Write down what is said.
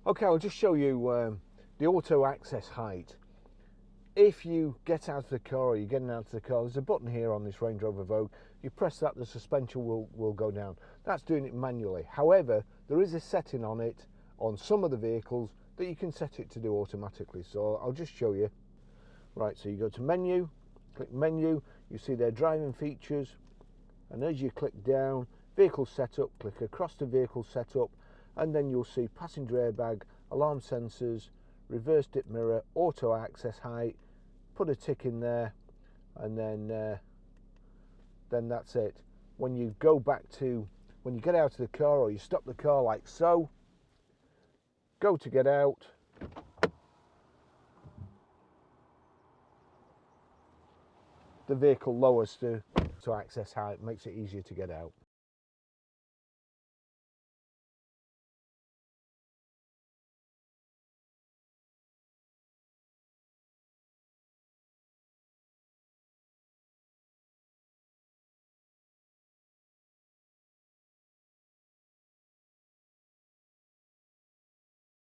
Okay, I'll just show you the auto access height. If you get out of the car or you're getting out of the car, there's a button here on this Range Rover Vogue. You press that, the suspension will go down. That's doing it manually. However, there is a setting on it on some of the vehicles that you can set it to do automatically. So I'll just show you. Right, so you go to menu, click menu, you see their driving features, and as you click down, vehicle setup, click across to vehicle setup, and then you'll see passenger airbag, alarm sensors, reverse dip mirror, auto access height. Put a tick in there, and then that's it. When you go back to, when you get out of the car or you stop the car like so, go to get out, the vehicle lowers to access height, makes it easier to get out.